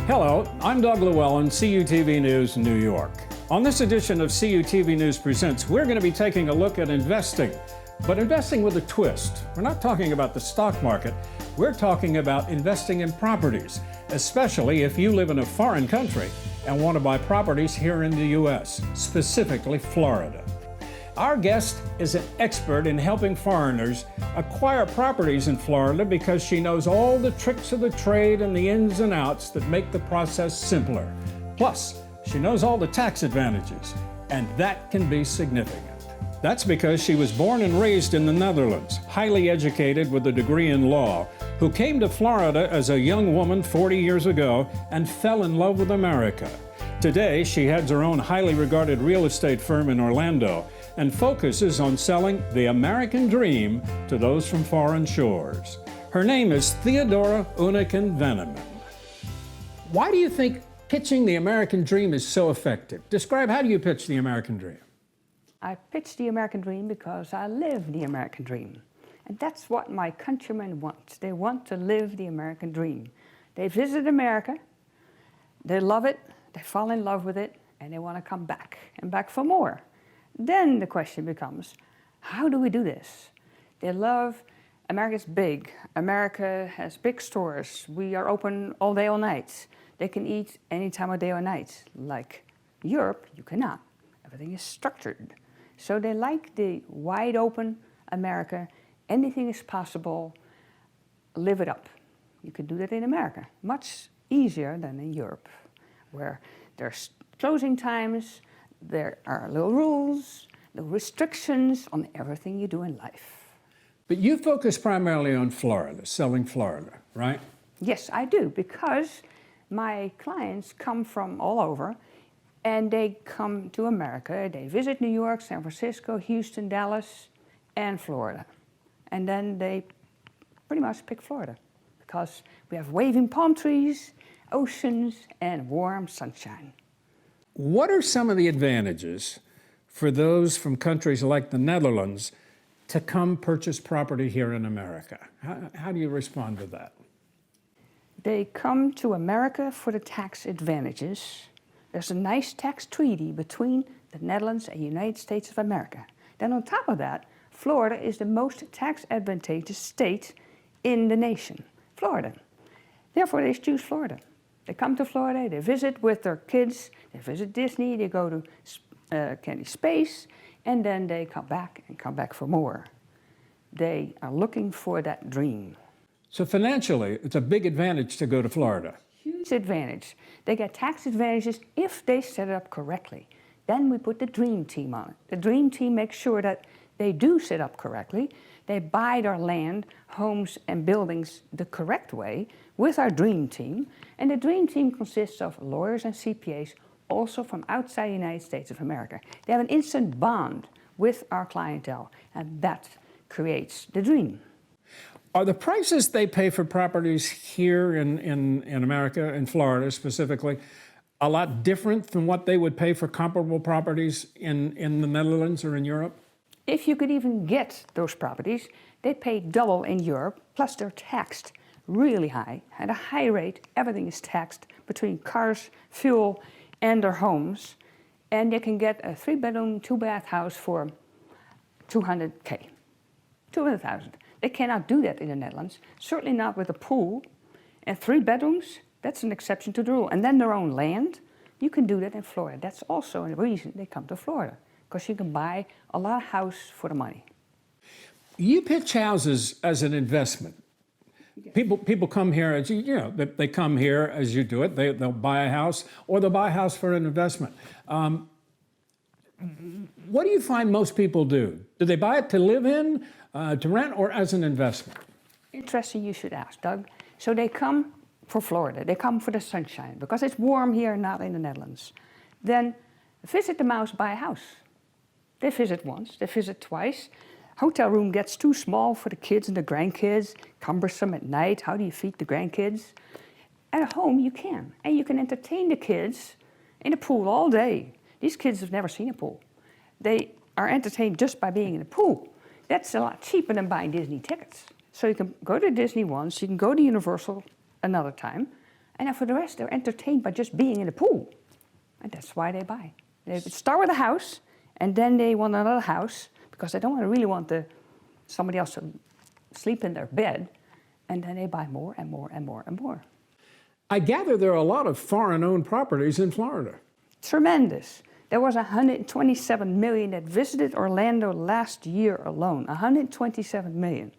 Hello, I'm Doug Llewellyn, CUTV News, New York. On this edition of CUTV News Presents, we're going to be taking a look at investing, but investing with a twist. We're not talking about the stock market, we're talking about investing in properties, especially if you live in a foreign country and want to buy properties here in the U.S., specifically Florida. Our guest is an expert in helping foreigners acquire properties in Florida because she knows all the tricks of the trade and the ins and outs that make the process simpler. Plus, she knows all the tax advantages, and that can be significant. That's because she was born and raised in the Netherlands, highly educated with a degree in law, who came to Florida as a young woman 40 years ago and fell in love with America. Today, she heads her own highly regarded real estate firm in Orlando and focuses on selling the American dream to those from foreign shores. Her name is Theodora Uneken-Venneman. Why do you think pitching the American dream is so effective? Describe, how do you pitch the American dream? I pitch the American dream because I live the American dream. And that's what my countrymen want. They want to live the American dream. They visit America, they love it, they fall in love with it, and they want to come back and back for more. Then the question becomes, how do we do this? They love, America's big. America has big stores. We are open all day, all night. They can eat any time of day or night. Like Europe, you cannot. Everything is structured. So they like the wide open America. Anything is possible. Live it up. You can do that in America. Much easier than in Europe, where there's closing times, there are little rules, little restrictions on everything you do in life. But you focus primarily on Florida, selling Florida, right? Yes, I do, because my clients come from all over, and they come to America. They visit New York, San Francisco, Houston, Dallas, and Florida. And then they pretty much pick Florida, because we have waving palm trees, oceans, and warm sunshine. What are some of the advantages for those from countries like the Netherlands to come purchase property here in America? How do you respond to that? They come to America for the tax advantages. There's a nice tax treaty between the Netherlands and the United States of America. Then on top of that, Florida is the most tax advantageous state in the nation, Florida. Therefore, they choose Florida. They come to Florida, they visit with their kids, they visit Disney, they go to Kennedy Space, and then they come back for more. They are looking for that dream. So financially, it's a big advantage to go to Florida. Huge advantage. They get tax advantages if they set it up correctly. Then we put the dream team on it. The dream team makes sure that they do set up correctly. They buy their land, homes, and buildings the correct way with our dream team. And the dream team consists of lawyers and CPAs, also from outside the United States of America. They have an instant bond with our clientele, and that creates the dream. Are the prices they pay for properties here in America, in Florida specifically, a lot different than what they would pay for comparable properties in the Netherlands or in Europe? If you could even get those properties, they pay double in Europe, plus they're taxed really high. At a high rate, everything is taxed between cars, fuel, and their homes. And they can get a 3-bedroom, 2-bath house for $200K, $200,000. They cannot do that in the Netherlands, certainly not with a pool. And 3 bedrooms, that's an exception to the rule. And then their own land, you can do that in Florida. That's also a reason they come to Florida, because you can buy a lot of house for the money. You pitch houses as an investment. People come here as they come here as you do it. They'll buy a house, or they'll buy a house for an investment. What do you find most people do? Do they buy it to live in, to rent, or as an investment? Interesting you should ask, Doug. So they come for Florida. They come for the sunshine, because it's warm here, not in the Netherlands. Then visit the mouse, buy a house. They visit once, they visit twice. Hotel room gets too small for the kids and the grandkids, cumbersome at night. How do you feed the grandkids? At home, you can. And you can entertain the kids in the pool all day. These kids have never seen a pool. They are entertained just by being in the pool. That's a lot cheaper than buying Disney tickets. So you can go to Disney once, you can go to Universal another time, And then for the rest, they're entertained by just being in the pool. And that's why they buy. They start with a house, and then they want another house, because they don't really want somebody else to sleep in their bed. And then they buy more and more and more and more. I gather there are a lot of foreign-owned properties in Florida. Tremendous. There was 127 million that visited Orlando last year alone. 127 million.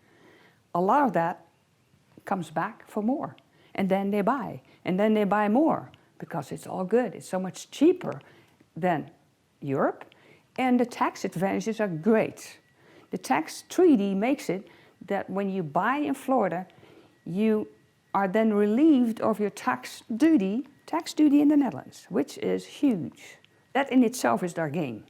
A lot of that comes back for more. And then they buy. And then they buy more. Because it's all good. It's so much cheaper than Europe. And the tax advantages are great. The tax treaty makes it that when you buy in Florida, you are then relieved of your tax duty in the Netherlands, which is huge. That in itself is their gain.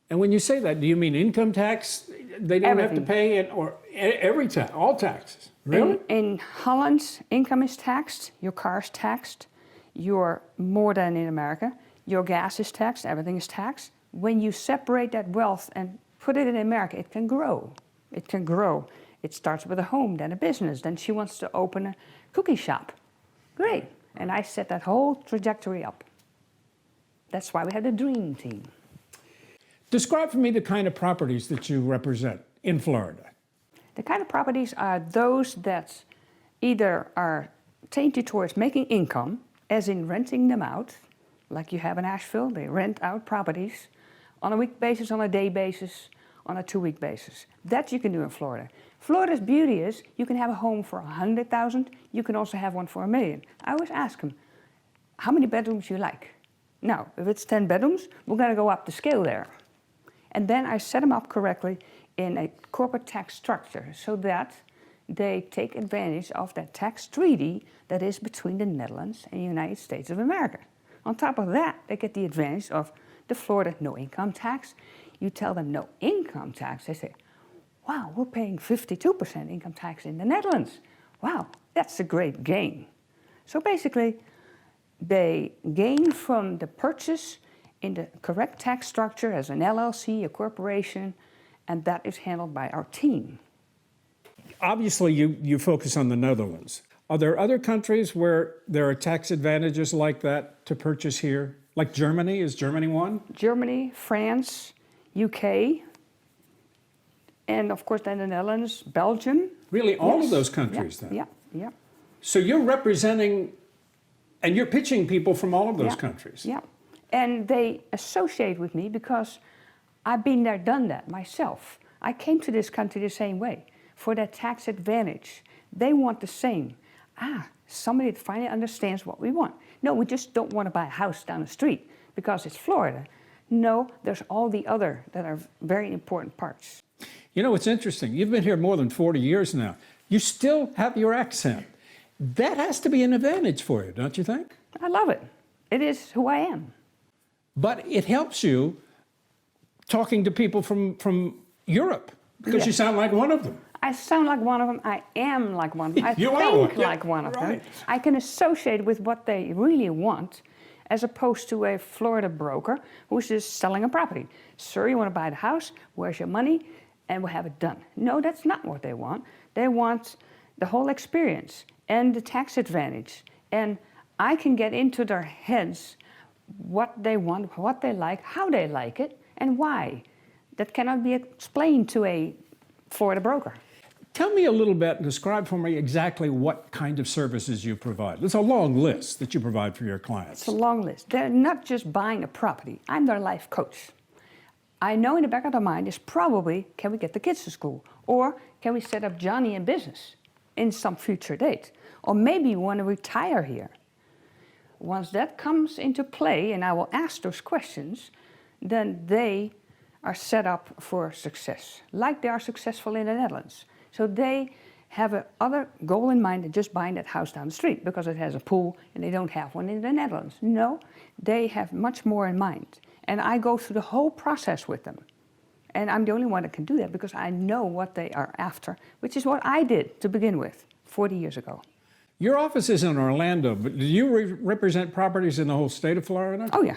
And when you say that, do you mean income tax? They don't have to pay it, or every tax, all taxes? Really? In Holland, income is taxed, your car is taxed, you're more than in America, your gas is taxed, everything is taxed. When you separate that wealth and put it in America, it can grow. It can grow. It starts with a home, then a business, then she wants to open a cookie shop. Great. And I set that whole trajectory up. That's why we had the dream team. Describe for me the kind of properties that you represent in Florida. The kind of properties are those that either are tainted towards making income, as in renting them out, like you have in Asheville, they rent out properties on a week basis, on a day basis, on a 2-week basis. That you can do in Florida. Florida's beauty is you can have a home for 100,000, you can also have one for $1 million. I always ask them, how many bedrooms you like? Now, if it's 10 bedrooms, we're gonna go up the scale there. And then I set them up correctly in a corporate tax structure so that they take advantage of that tax treaty that is between the Netherlands and the United States of America. On top of that, they get the advantage of the Florida no income tax. You tell them no income tax, they say, wow, we're paying 52% income tax in the Netherlands. Wow, that's a great gain. So basically, they gain from the purchase in the correct tax structure as an LLC, a corporation, and that is handled by our team. Obviously, you focus on the Netherlands. Are there other countries where there are tax advantages like that to purchase here? Like Germany? Is Germany one? Germany, France, UK, and of course then the Netherlands, Belgium. Really, all of those countries then? Yeah. So you're representing, and you're pitching people from all of those countries? Yeah, and they associate with me because I've been there, done that myself. I came to this country the same way, for that tax advantage. They want the same. Somebody that finally understands what we want. No, we just don't want to buy a house down the street because it's Florida. No, there's all the other that are very important parts. You know, it's interesting. You've been here more than 40 years now. You still have your accent. That has to be an advantage for you, don't you think? I love it. It is who I am. But it helps you talking to people from Europe because you sound like one of them. I sound like one of them. I am like one of them. I You think are like one of right. them. I can associate with what they really want as opposed to a Florida broker who's just selling a property. Sir, you want to buy the house? Where's your money? And we'll have it done. No, that's not what they want. They want the whole experience and the tax advantage. And I can get into their heads what they want, what they like, how they like it, and why. That cannot be explained to a Florida broker. Tell me a little bit, describe for me exactly what kind of services you provide. There's a long list that you provide for your clients. It's a long list. They're not just buying a property. I'm their life coach. I know in the back of their mind is probably, can we get the kids to school? Or can we set up Johnny in business in some future date? Or maybe you want to retire here. Once that comes into play, and I will ask those questions, then they are set up for success, like they are successful in the Netherlands. So they have another goal in mind than just buying that house down the street because it has a pool and they don't have one in the Netherlands. No, they have much more in mind. And I go through the whole process with them. And I'm the only one that can do that because I know what they are after, which is what I did to begin with 40 years ago. Your office is in Orlando, but do you represent properties in the whole state of Florida? Oh, yeah.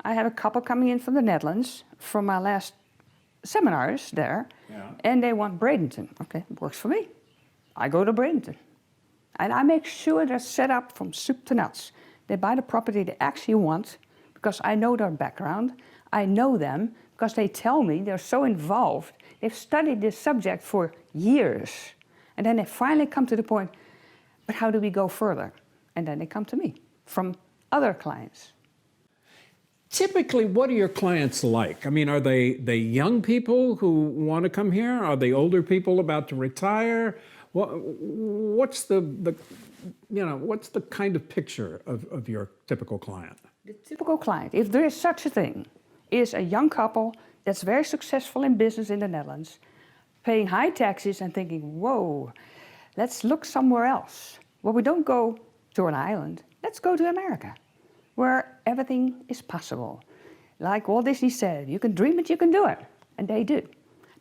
I have a couple coming in from the Netherlands from my last seminars there, and they want Bradenton. Okay, works for me. I go to Bradenton. And I make sure they're set up from soup to nuts. They buy the property they actually want because I know their background. I know them because they tell me they're so involved. They've studied this subject for years. And then they finally come to the point, but how do we go further? And then they come to me from other clients. Typically, what are your clients like? I mean, are they young people who want to come here? Are they older people about to retire? What's the what's the kind of picture of your typical client? The typical client, if there is such a thing, is a young couple that's very successful in business in the Netherlands, paying high taxes and thinking, whoa, let's look somewhere else. Well, we don't go to an island, let's go to America, where everything is possible. Like Walt Disney said, you can dream it, you can do it, and they do.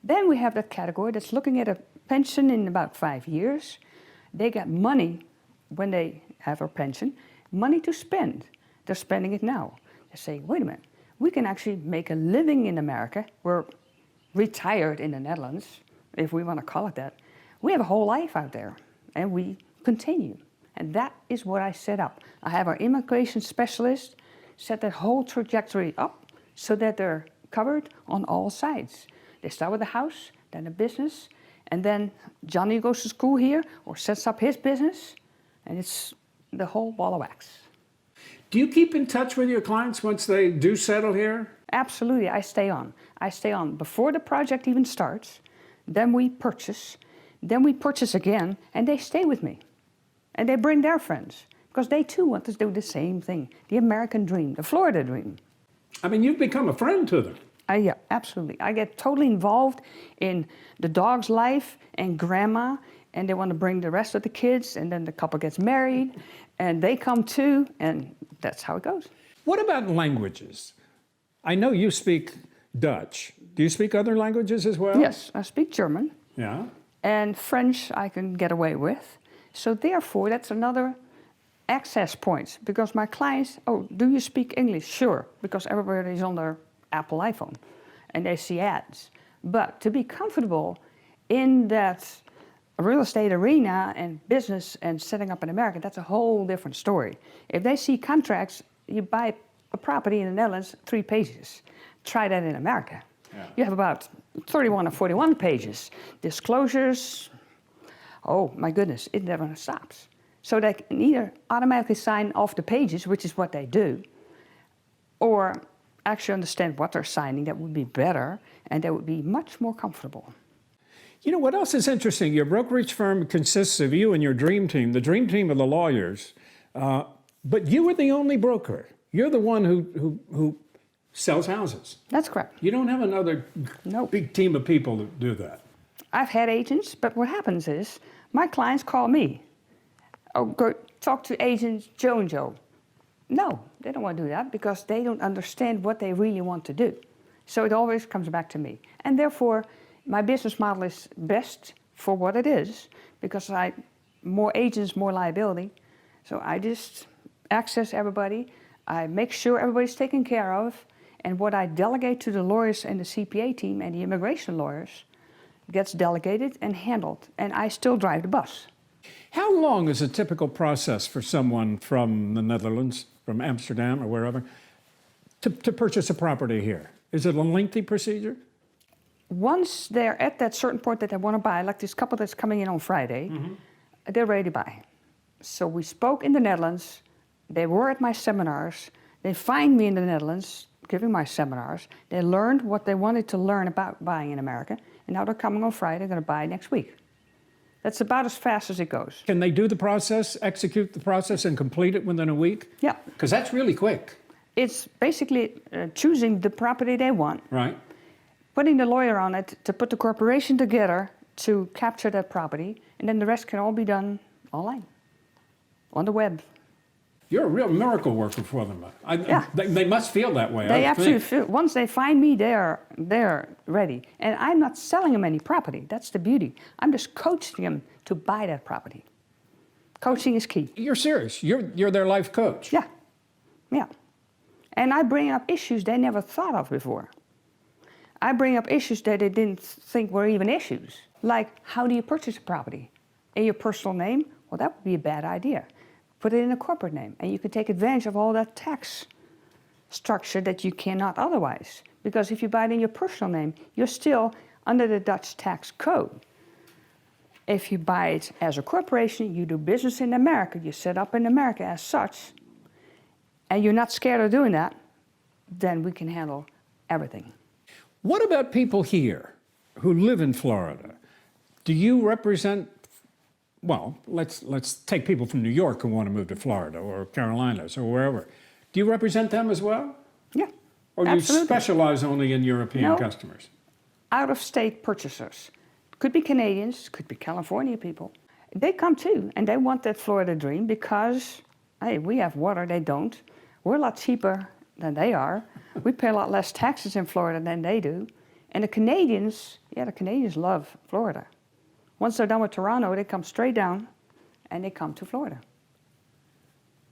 Then we have that category that's looking at a pension in about 5 years. They get money when they have a pension, money to spend. They're spending it now. They're saying, wait a minute, we can actually make a living in America. We're retired in the Netherlands, if we want to call it that. We have a whole life out there, and we continue. And that is what I set up. I have our immigration specialist set that whole trajectory up so that they're covered on all sides. They start with a house, then a business, and then Johnny goes to school here or sets up his business, and it's the whole ball of wax. Do you keep in touch with your clients once they do settle here? Absolutely, I stay on. I stay on before the project even starts, then we purchase again, and they stay with me. And they bring their friends, because they too want to do the same thing, the American dream, the Florida dream. I mean, you've become a friend to them. Yeah, absolutely. I get totally involved in the dog's life and grandma, and they want to bring the rest of the kids, and then the couple gets married, and they come too, and that's how it goes. What about languages? I know you speak Dutch. Do you speak other languages as well? Yes, I speak German. Yeah. And French I can get away with. So therefore, that's another access point, because my clients, oh, do you speak English? Sure, because everybody's on their Apple iPhone and they see ads. But to be comfortable in that real estate arena and business and setting up in America, that's a whole different story. If they see contracts, you buy a property in the Netherlands, 3 pages. Try that in America. Yeah. You have about 31 or 41 pages. Disclosures, oh my goodness, it never stops. So they can either automatically sign off the pages, which is what they do, or actually understand what they're signing. That would be better, and that would be much more comfortable. You know, what else is interesting? Your brokerage firm consists of you and your dream team, the dream team of the lawyers, but you are the only broker. You're the one who sells houses. That's correct. You don't have another Nope. big team of people that do that. I've had agents, but what happens is my clients call me. Oh, go talk to agent Joe and Joe. No, they don't want to do that because they don't understand what they really want to do. So it always comes back to me. And therefore, my business model is best for what it is, because more agents, more liability. So I just access everybody. I make sure everybody's taken care of. And what I delegate to the lawyers and the CPA team and the immigration lawyers gets delegated and handled. And I still drive the bus. How long is a typical process for someone from the Netherlands, from Amsterdam or wherever, to purchase a property here? Is it a lengthy procedure? Once they're at that certain point that they want to buy, like this couple that's coming in on Friday, they're ready to buy. So we spoke in the Netherlands. They were at my seminars. They find me in the Netherlands giving my seminars. They learned what they wanted to learn about buying in America. And now they're coming on Friday. They're going to buy next week. That's about as fast as it goes. Can they do the process, execute the process, and complete it within a week? Yeah. Because that's really quick. It's basically choosing the property they want, Right. putting the lawyer on it to put the corporation together to capture that property, and then the rest can all be done online, on the web. You're a real miracle worker for them. Yeah. They must feel that way. They I absolutely think. feel, once they find me, they're ready. And I'm not selling them any property. That's the beauty. I'm just coaching them to buy that property. Coaching is key. You're serious. You're their life coach. Yeah, yeah. And I bring up issues they never thought of before. I bring up issues that they didn't think were even issues. Like, how do you purchase a property? In your personal name Well, that would be a bad idea. Put it in a corporate name, and you can take advantage of all that tax structure that you cannot otherwise. Because if you buy it in your personal name, you're still under the Dutch tax code. If you buy it as a corporation, you do business in America, you set up in America as such, and you're not scared of doing that, then we can handle everything. What about people here who live in Florida? Do you represent, well, let's take people from New York who want to move to Florida or Carolinas or wherever. Do you represent them as well? Yeah, Or absolutely. you specialize only in European No. customers? Out-of-state purchasers. Could be Canadians, could be California people. They come too, and they want that Florida dream because, hey, we have water, they don't. We're a lot cheaper than they are. We pay a lot less taxes in Florida than they do. And the Canadians love Florida. Once they're done with Toronto, they come straight down and they come to Florida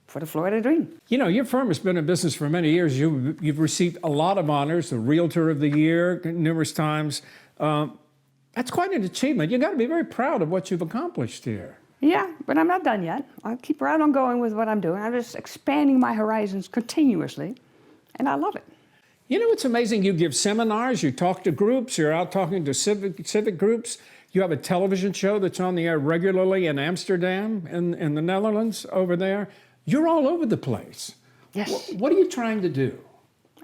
for the Florida dream. You know, your firm has been in business for many years. You've received a lot of honors, the Realtor of the Year numerous times. That's quite an achievement. You've got to be very proud of what you've accomplished here. Yeah, but I'm not done yet. I'll keep right on going with what I'm doing. I'm just expanding my horizons continuously, and I love it. You know, it's amazing. You give seminars, you talk to groups, you're out talking to civic groups. You have a television show that's on the air regularly in Amsterdam, in the Netherlands, over there. You're all over the place. Yes. What are you trying to do?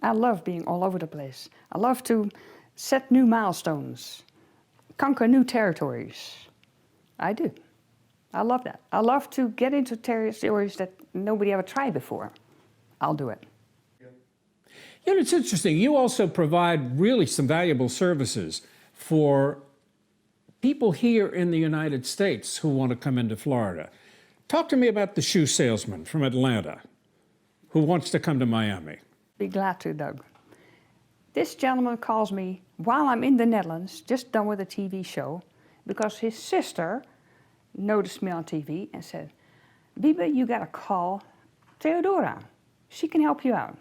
I love being all over the place. I love to set new milestones, conquer new territories. I do. I love that. I love to get into territories that nobody ever tried before. I'll do it. You know, it's interesting. You also provide really some valuable services for people here in the United States who want to come into Florida. Talk to me about the shoe salesman from Atlanta who wants to come to Miami. Be glad to, Doug. This gentleman calls me while I'm in the Netherlands, just done with a TV show, because his sister noticed me on TV and said, Biba, you got to call Theodora. She can help you out.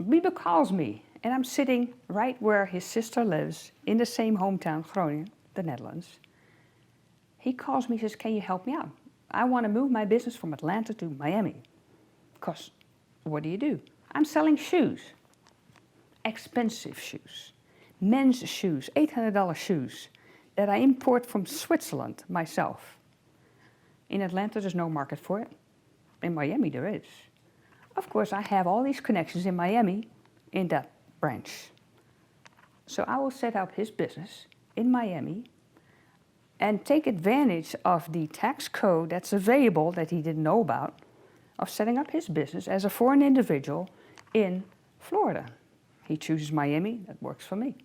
Biba calls me, and I'm sitting right where his sister lives, in the same hometown, Groningen, the Netherlands. He calls me and says, can you help me out? I want to move my business from Atlanta to Miami. Because what do? I'm selling shoes, expensive shoes, men's shoes, $800 shoes that I import from Switzerland myself. In Atlanta, there's no market for it. In Miami, there is. Of course, I have all these connections in Miami in that branch. So I will set up his business in Miami and take advantage of the tax code that's available that he didn't know about, of setting up his business as a foreign individual in Florida. He chooses Miami, that works for me.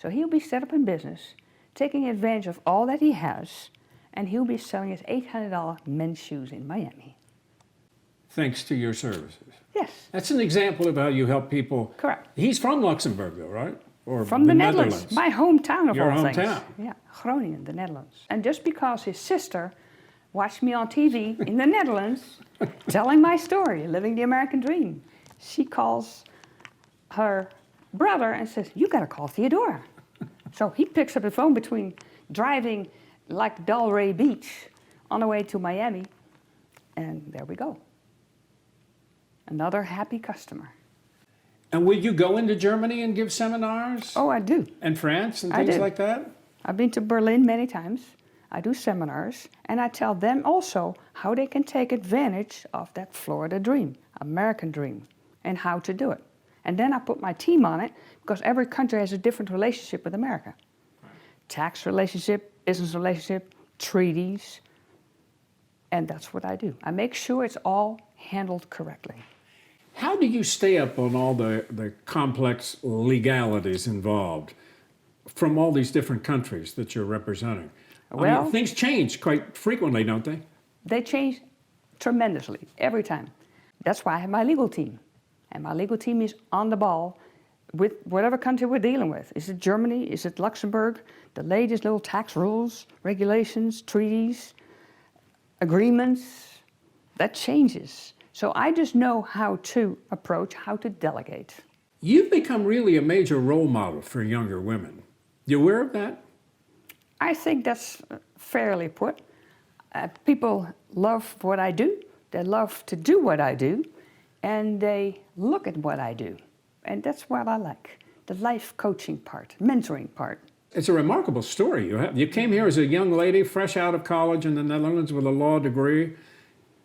So he'll be set up in business, taking advantage of all that he has, and he'll be selling his $800 men's shoes in Miami. Thanks to your services. Yes. That's an example of how you help people. Correct. He's from Luxembourg, though, right? Or From the Netherlands, my hometown of Your all things. hometown. Yeah, Groningen, the Netherlands. And just because his sister watched me on TV in the Netherlands, telling my story, living the American dream, she calls her brother and says, you gotta call Theodora. So he picks up the phone between driving like Delray Beach on the way to Miami, and there we go. Another happy customer. And will you go into Germany and give seminars? Oh, I do. And France and I things do. like that? I've been to Berlin many times. I do seminars, and I tell them also how they can take advantage of that Florida dream, American dream, and how to do it. And then I put my team on it, because every country has a different relationship with America. Right. Tax relationship, business relationship, treaties, and that's what I do. I make sure it's all handled correctly. How do you stay up on all the complex legalities involved from all these different countries that you're representing? Well, I mean, things change quite frequently, don't they? They change tremendously every time. That's why I have my legal team. And my legal team is on the ball with whatever country we're dealing with. Is it Germany? Is it Luxembourg? The latest little tax rules, regulations, treaties, agreements, that changes. So I just know how to approach, how to delegate. You've become really a major role model for younger women. You aware of that? I think that's fairly put. People love what I do, they love to do what I do, and they look at what I do. And that's what I like, the life coaching part, mentoring part. It's a remarkable story you have. You came here as a young lady, fresh out of college in the Netherlands with a law degree,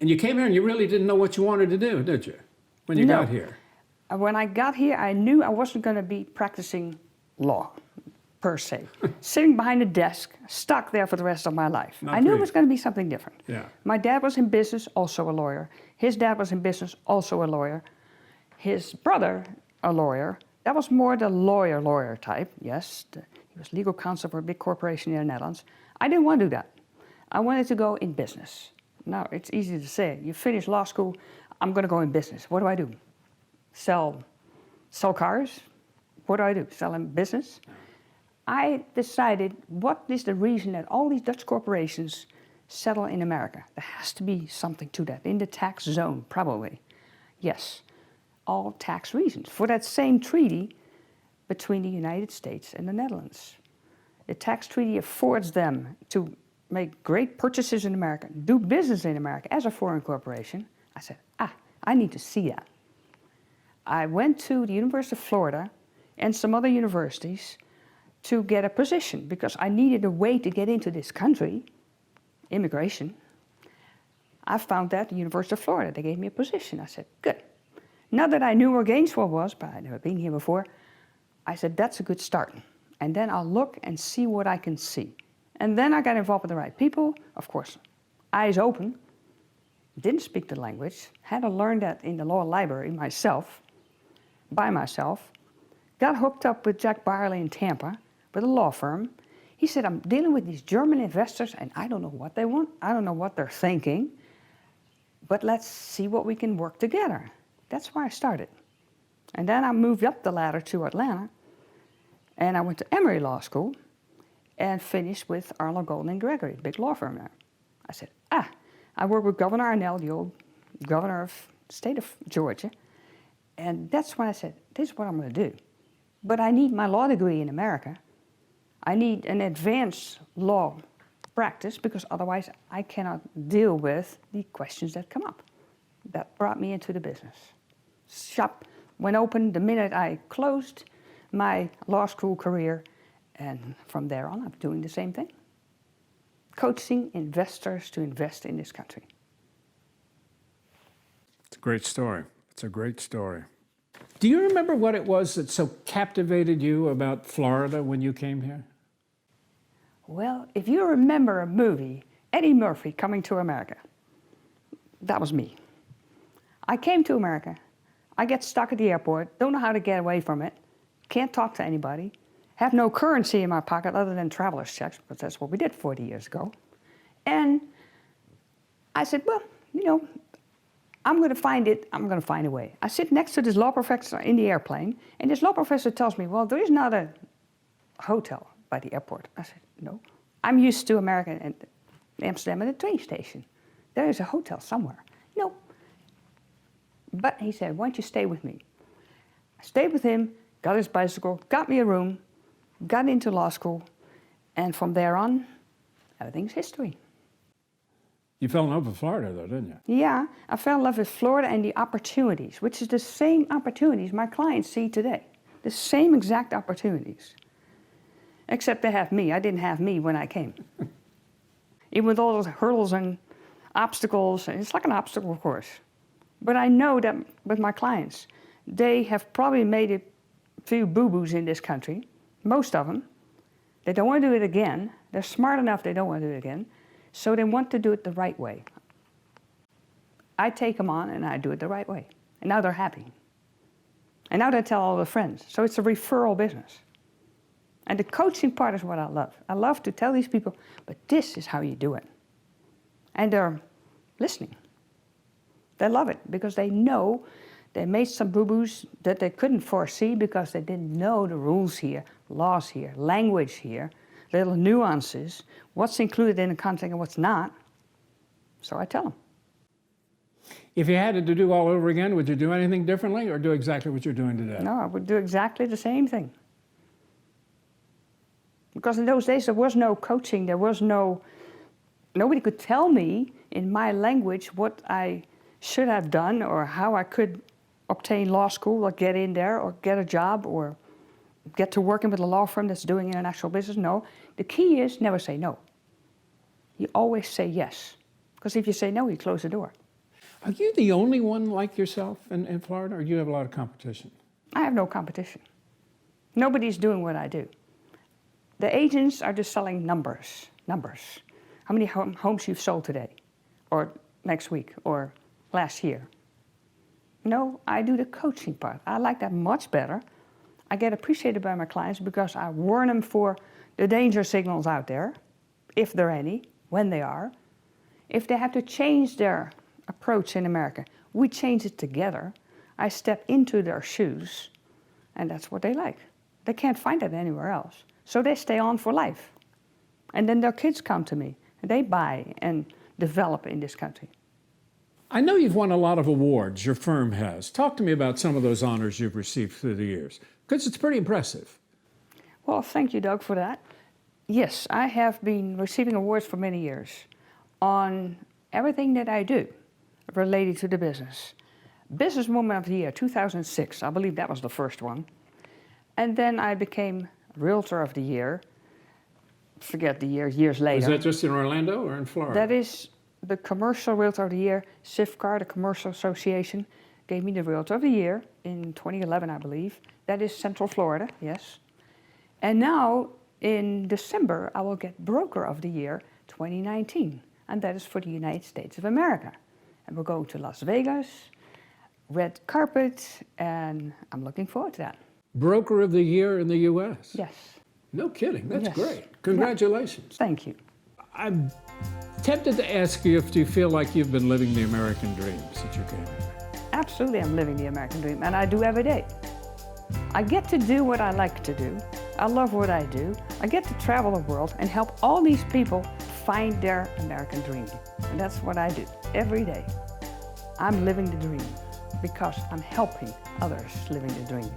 and you came here and you really didn't know what you wanted to do, did you, when you got here? When I got here, I knew I wasn't going to be practicing law, per se. Sitting behind a desk, stuck there for the rest of my life. I knew it was going to be something different. Yeah. My dad was in business, also a lawyer. His dad was in business, also a lawyer. His brother, a lawyer. That was more the lawyer type, yes. He was legal counsel for a big corporation in the Netherlands. I didn't want to do that. I wanted to go in business. Now, it's easy to say. You finish law school, I'm going to go in business. What do? Sell cars? What do? Sell in business? I decided, what is the reason that all these Dutch corporations settle in America? There has to be something to that. In the tax zone, probably. Yes, all tax reasons. For that same treaty between the United States and the Netherlands. The tax treaty affords them to make great purchases in America, do business in America as a foreign corporation. I said, I need to see that. I went to the University of Florida and some other universities to get a position because I needed a way to get into this country, immigration. I found that at the University of Florida. They gave me a position. I said, good. Now that I knew where Gainesville was, but I'd never been here before, I said, that's a good start. And then I'll look and see what I can see. And then I got involved with the right people, of course, eyes open, didn't speak the language, had to learn that in the law library myself, by myself, got hooked up with Jack Byerly in Tampa, with a law firm. He said, I'm dealing with these German investors and I don't know what they want, I don't know what they're thinking, but let's see what we can work together. That's where I started. And then I moved up the ladder to Atlanta, and I went to Emory Law School and finished with Arnold Golden and Gregory, big law firm there. I said, I worked with Governor Arnell, the old governor of the state of Georgia, and that's when I said, this is what I'm going to do. But I need my law degree in America. I need an advanced law practice because otherwise I cannot deal with the questions that come up. That brought me into the business. Shop went open the minute I closed my law school career, and from there on I'm doing the same thing. Coaching investors to invest in this country. It's a great story. It's a great story. Do you remember what it was that so captivated you about Florida when you came here? Well, if you remember a movie, Eddie Murphy Coming to America, that was me. I came to America. I get stuck at the airport, don't know how to get away from it, can't talk to anybody, have no currency in my pocket other than traveler's checks, because that's what we did 40 years ago. And I said, well, I'm going to find it, I'm going to find a way. I sit next to this law professor in the airplane, and this law professor tells me, well, there is not a hotel by the airport. I said, no. I'm used to America and Amsterdam at a train station. There is a hotel somewhere. No. But he said, why don't you stay with me? I stayed with him, got his bicycle, got me a room, got into law school, and from there on, everything's history. You fell in love with Florida, though, didn't you? Yeah, I fell in love with Florida and the opportunities, which is the same opportunities my clients see today. The same exact opportunities. Except they have me. I didn't have me when I came. Even with all those hurdles and obstacles, it's like an obstacle course. But I know that with my clients, they have probably made a few boo-boos in this country, most of them. They don't want to do it again. They're smart enough they don't want to do it again. So they want to do it the right way. I take them on and I do it the right way. And now they're happy. And now they tell all their friends. So it's a referral business. And the coaching part is what I love. I love to tell these people, but this is how you do it. And they're listening. They love it because they know they made some boo-boos that they couldn't foresee because they didn't know the rules here, laws here, language here, little nuances, what's included in the contract and what's not. So I tell them. If you had it to do all over again, would you do anything differently or do exactly what you're doing today? No, I would do exactly the same thing. Because in those days there was no coaching, there was no nobody could tell me in my language what I should have done or how I could obtain law school or get in there or get a job or get to working with a law firm that's doing international business. No, the key is never say no. You always say yes. Because if you say no, you close the door. Are you the only one like yourself in Florida, or do you have a lot of competition? I have no competition. Nobody's doing what I do. The agents are just selling numbers. How many homes you've sold today, or next week, or last year. No, I do the coaching part. I like that much better. I get appreciated by my clients because I warn them for the danger signals out there, if there are any, when they are. If they have to change their approach in America, we change it together. I step into their shoes, and that's what they like. They can't find it anywhere else. So they stay on for life. And then their kids come to me, and they buy and develop in this country. I know you've won a lot of awards, your firm has. Talk to me about some of those honors you've received through the years, because it's pretty impressive. Well, thank you, Doug, for that. Yes, I have been receiving awards for many years on everything that I do related to the business. Businesswoman of the Year, 2006, I believe that was the first one. And then I became Realtor of the Year, forget the year, years later. Was that just in Orlando or in Florida? That is the Commercial Realtor of the Year. SIFCAR, the Commercial Association, gave me the Realtor of the Year in 2011, I believe. That is Central Florida, yes. And now, in December, I will get Broker of the Year 2019, and that is for the United States of America. And we're going to Las Vegas, red carpet, and I'm looking forward to that. Broker of the Year in the U.S.? Yes. No kidding, that's Yes. great. Congratulations. Thank you. I'm tempted to ask you if you feel like you've been living the American dream since you came here. Absolutely, I'm living the American dream, and I do every day. I get to do what I like to do. I love what I do. I get to travel the world and help all these people find their American dream. And that's what I do every day. I'm living the dream because I'm helping others living the dream.